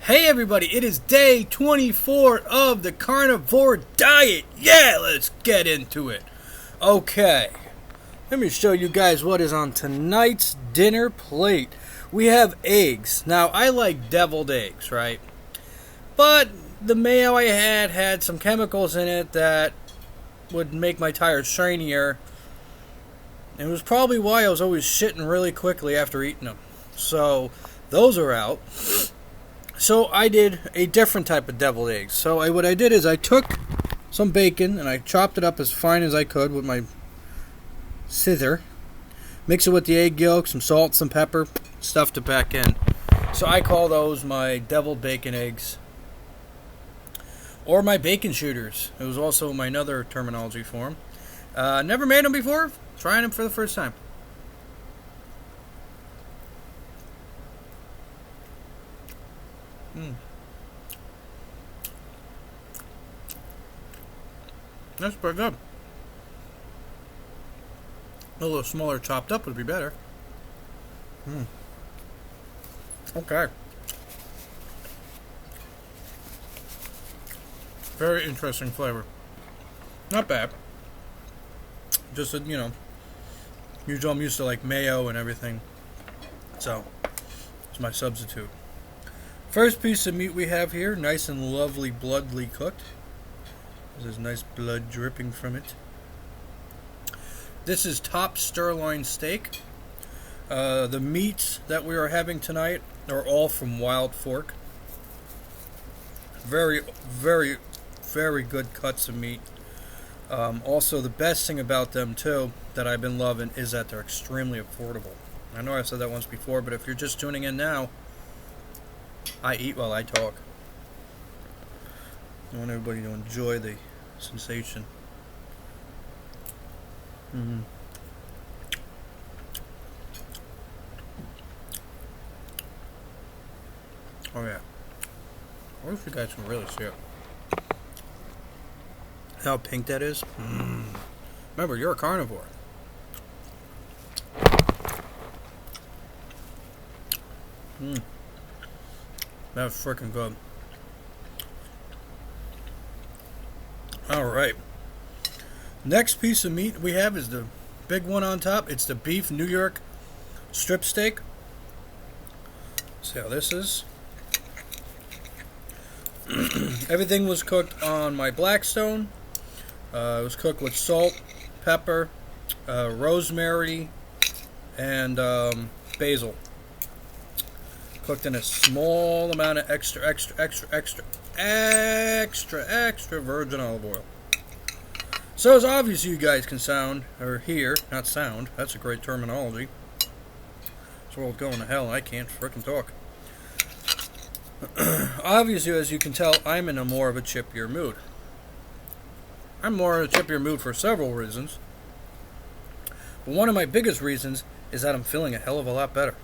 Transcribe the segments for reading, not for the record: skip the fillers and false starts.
Hey everybody, it is day 24 of the Carnivore diet. Yeah, let's get into it. Okay, let me show you guys what is on tonight's dinner plate. We have eggs. Now, I like deviled eggs, right? But the mayo I had some chemicals in it that would make my tires shinier. It was probably why I was always shitting really quickly after eating them. So, those are out. So I did a different type of deviled eggs. So what I did is I took some bacon and I chopped it up as fine as I could with my scissor. Mix it with the egg yolk, some salt, some pepper, stuffed it back in. So I call those my deviled bacon eggs. Or my bacon shooters. It was also my another terminology for them. Never made them before. Trying them for the first time. That's pretty good. A little smaller chopped up would be better. Okay. Very interesting flavor. Not bad. Just, usually I'm used to like mayo and everything. So, it's my substitute. First piece of meat we have here, nice and lovely bloodly cooked. There's nice blood dripping from it. This is top sirloin steak. The meats that we are having tonight are all from Wild Fork. Very, very, very good cuts of meat. Also, the best thing about them, too, that I've been loving is that they're extremely affordable. I know I've said that once before, but if you're just tuning in now, I eat while I talk. I want everybody to enjoy the sensation. Oh yeah. I wonder if you guys can really see it. How pink that is? Remember, you're a carnivore. That's freaking good. Alright. Next piece of meat we have is the big one on top. It's the beef New York strip steak. See how this is. Everything was cooked on my Blackstone. It was cooked with salt, pepper, rosemary, and basil. Cooked in a small amount of extra virgin olive oil. So as obvious you guys can hear, not sound, that's a great terminology. This world's going to hell, I can't frickin' talk. Obviously, as you can tell, I'm in more of a chippier mood. I'm more in a chippier mood for several reasons. But one of my biggest reasons is that I'm feeling a hell of a lot better.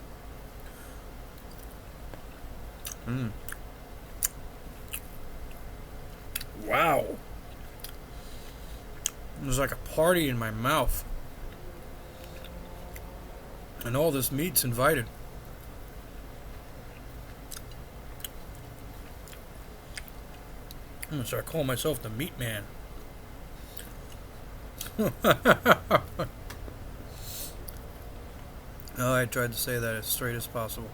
Wow. There's like a party in my mouth. And all this meat's invited. I'm going to start calling myself the Meat Man. Oh, I tried to say that as straight as possible.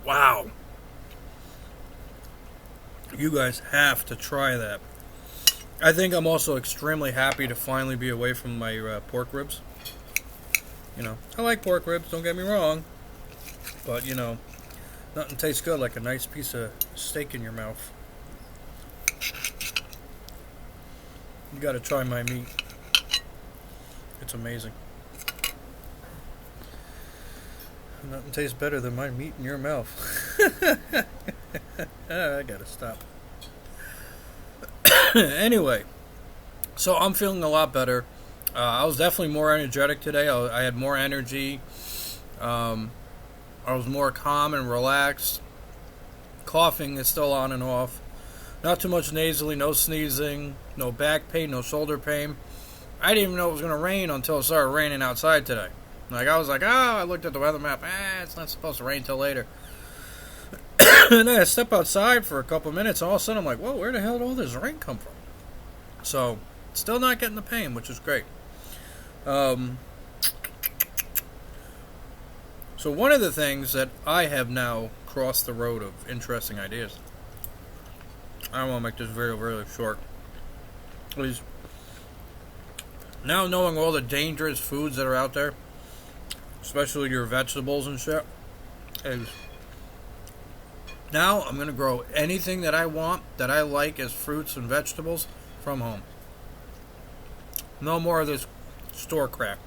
Wow. You guys have to try that. I think I'm also extremely happy to finally be away from my pork ribs. I like pork ribs, don't get me wrong. But, nothing tastes good like a nice piece of steak in your mouth. You gotta try my meat. It's amazing. Nothing tastes better than my meat in your mouth. I gotta stop. Anyway, so I'm feeling a lot better. I was definitely more energetic today. I had more energy. I was more calm and relaxed. Coughing is still on and off. Not too much nasally, no sneezing, no back pain, no shoulder pain. I didn't even know it was going to rain until it started raining outside today. Like, I was like, oh, I looked at the weather map. It's not supposed to rain till later. And then I step outside for a couple minutes, and all of a sudden I'm like, whoa, where the hell did all this rain come from? So, still not getting the pain, which is great. So one of the things that I have now crossed the road of interesting ideas, I don't want to make this very, very short, is now knowing all the dangerous foods that are out there, especially your vegetables and shit, is now I'm going to grow anything that I want, that I like as fruits and vegetables from home. No more of this store crap.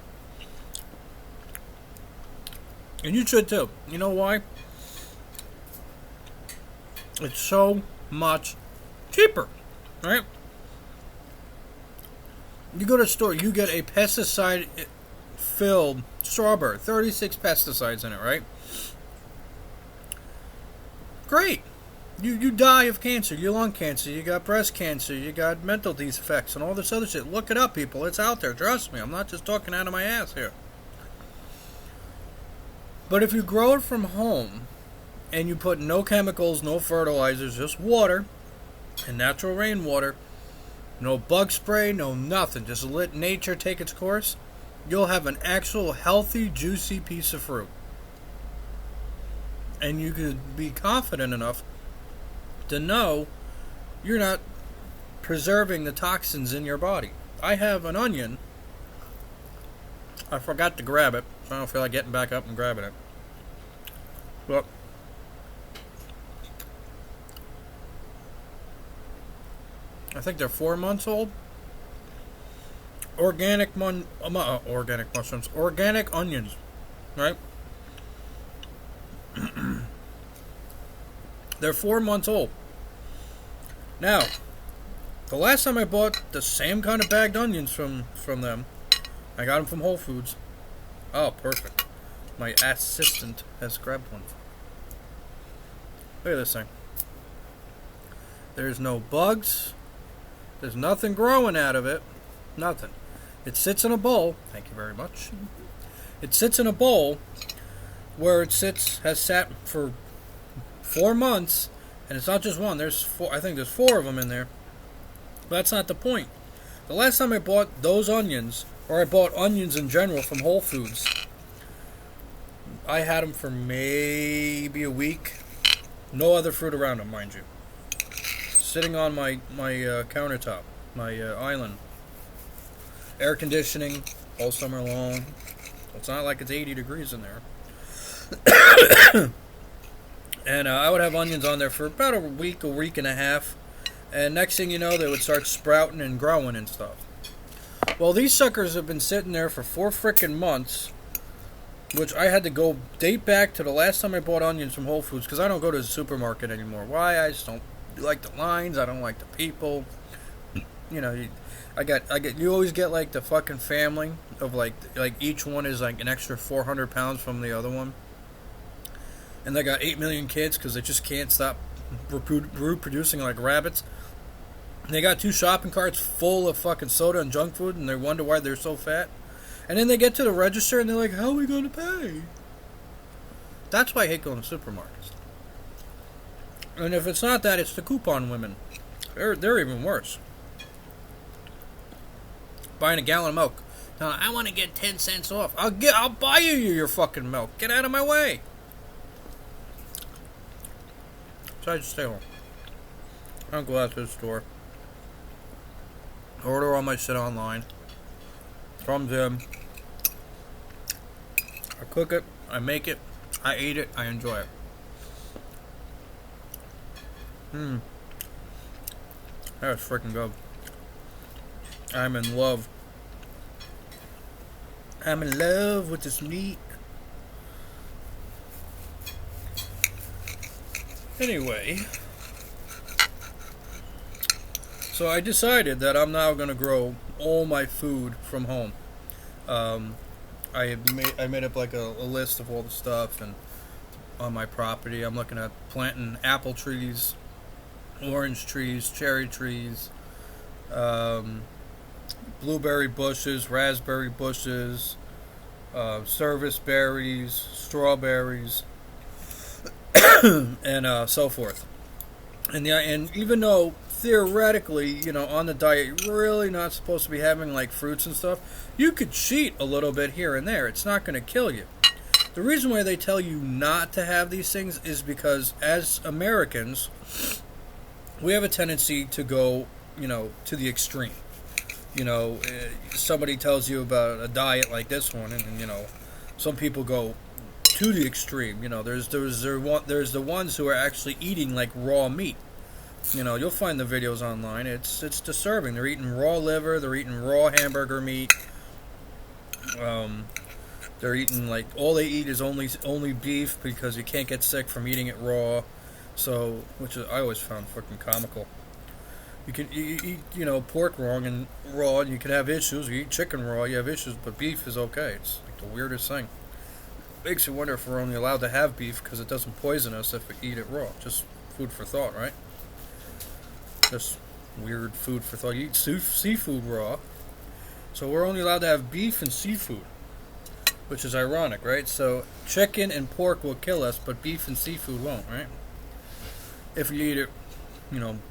And you should too. You know why? It's so much cheaper, right? You go to the store, you get a pesticide-filled strawberry, 36 pesticides in it, right? Great. You die of cancer, you lung cancer, you got breast cancer, you got mental defects, and all this other shit. Look it up, people. It's out there. Trust me. I'm not just talking out of my ass here. But if you grow it from home, and you put no chemicals, no fertilizers, just water, and natural rainwater, no bug spray, no nothing, just let nature take its course, you'll have an actual healthy, juicy piece of fruit. And you could be confident enough to know you're not preserving the toxins in your body. I have an onion. I forgot to grab it, so I don't feel like getting back up and grabbing it. But I think they're 4 months old. Organic mushrooms, organic onions, right? They're 4 months old. Now, the last time I bought the same kind of bagged onions from them, I got them from Whole Foods. Oh, perfect. My assistant has grabbed one. Look at this thing. There's no bugs. There's nothing growing out of it. Nothing. It sits in a bowl. Thank you very much. It sits in a bowl where it has sat for 4 months, and it's not just one. There's four. I think there's 4 of them in there. But that's not the point. The last time I bought those onions, or I bought onions in general from Whole Foods, I had them for maybe a week. No other fruit around them, mind you. Sitting on my countertop, my island. Air conditioning all summer long. It's not like it's 80 degrees in there. And I would have onions on there for about a week and a half. And next thing you know, they would start sprouting and growing and stuff. Well, these suckers have been sitting there for 4 frickin' months, which I had to go date back to the last time I bought onions from Whole Foods, because I don't go to the supermarket anymore. Why? I just don't like the lines. I don't like the people. You know, you always get like the fucking family of like each one is like an extra 400 pounds from the other one. And they got 8 million kids because they just can't stop reproducing like rabbits. And they got 2 shopping carts full of fucking soda and junk food, and they wonder why they're so fat. And then they get to the register and they're like, how are we going to pay? That's why I hate going to supermarkets. And if it's not that, it's the coupon women. They're even worse. Buying a gallon of milk. Now, I want to get 10 cents off. I'll buy you your fucking milk. Get out of my way. So I just stay home. I don't go out to the store. I order all my shit online. From them. I cook it. I make it. I eat it. I enjoy it. That was freaking good. I'm in love. I'm in love with this meat. Anyway, so I decided that I'm now going to grow all my food from home. I made up like a list of all the stuff and on my property. I'm looking at planting apple trees, orange trees, cherry trees, blueberry bushes, raspberry bushes, service berries, strawberries, and so forth. And even though theoretically, on the diet, you're really not supposed to be having like fruits and stuff, you could cheat a little bit here and there. It's not going to kill you. The reason why they tell you not to have these things is because as Americans, we have a tendency to go, to the extreme. Somebody tells you about a diet like this one, and some people go to the extreme. There's the ones who are actually eating like raw meat. You'll find the videos online. It's disturbing. They're eating raw liver. They're eating raw hamburger meat. They're eating like all they eat is only beef because you can't get sick from eating it raw. So, I always found fucking comical. You can eat pork raw and you can have issues. You eat chicken raw, you have issues, but beef is okay. It's like the weirdest thing. Makes you wonder if we're only allowed to have beef because it doesn't poison us if we eat it raw. Just food for thought, right? Just weird food for thought. You eat seafood raw, so we're only allowed to have beef and seafood, which is ironic, right? So chicken and pork will kill us, but beef and seafood won't, right? If you eat it,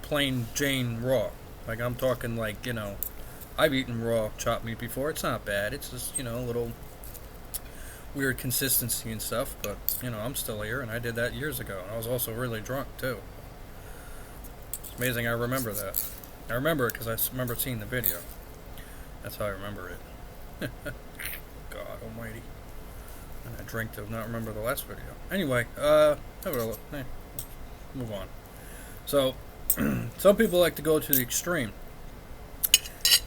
plain Jane raw. Like I'm talking like, I've eaten raw chopped meat before. It's not bad. It's just, a little weird consistency and stuff, but, I'm still here, and I did that years ago. I was also really drunk, too. It's amazing I remember that. I remember it because I remember seeing the video. That's how I remember it. God almighty. And I drink to not remember the last video. Anyway, move on. So, some people like to go to the extreme.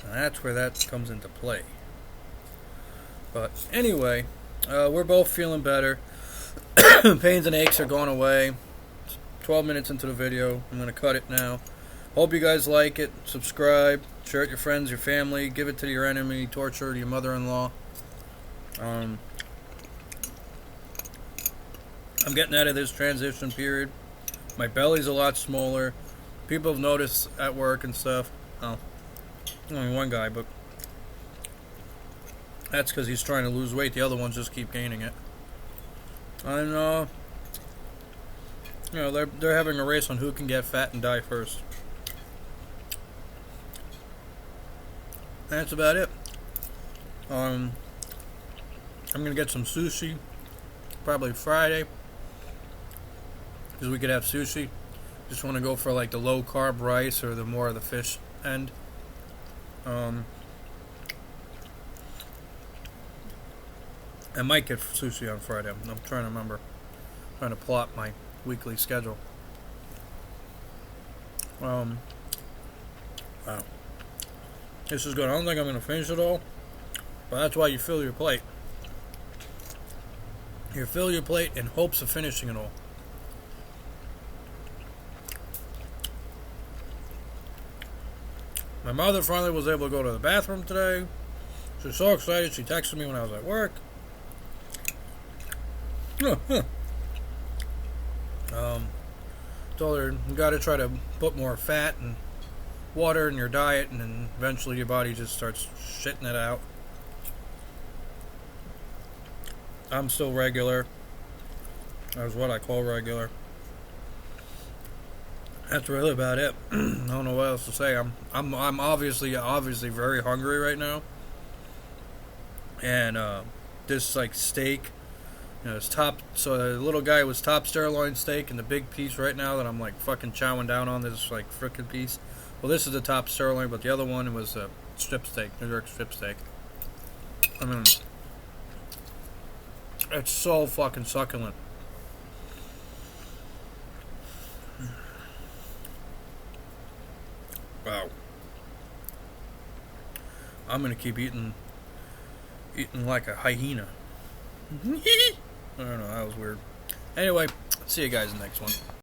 And that's where that comes into play. But anyway, we're both feeling better. Pains and aches are going away. It's 12 minutes into the video. I'm going to cut it now. Hope you guys like it. Subscribe. Share it with your friends, your family. Give it to your enemy. Torture to your mother-in-law. I'm getting out of this transition period. My belly's a lot smaller. People have noticed at work and stuff. Oh, only one guy, but that's because he's trying to lose weight. The other ones just keep gaining it. And they're having a race on who can get fat and die first. That's about it. I'm gonna get some sushi, probably Friday, because we could have sushi. Just want to go for like the low carb rice or the more of the fish end. I might get sushi on Friday. I'm trying to remember. I'm trying to plot my weekly schedule. Wow. This is good. I don't think I'm going to finish it all, but that's why you fill your plate. You fill your plate in hopes of finishing it all. My mother finally was able to go to the bathroom today. She was so excited. She texted me when I was at work. Told her you got to try to put more fat and water in your diet, and then eventually your body just starts shitting it out. I'm still regular. That's what I call regular. That's really about it. I don't know what else to say. I'm obviously very hungry right now. And this like steak, it's top. So the little guy was top sirloin steak, and the big piece right now that I'm like fucking chowing down on this like frickin' piece. Well, this is the top sirloin, but the other one was a strip steak, New York strip steak. I mean, it's so fucking succulent. Wow. I'm gonna keep eating like a hyena. I don't know, that was weird. Anyway, see you guys in the next one.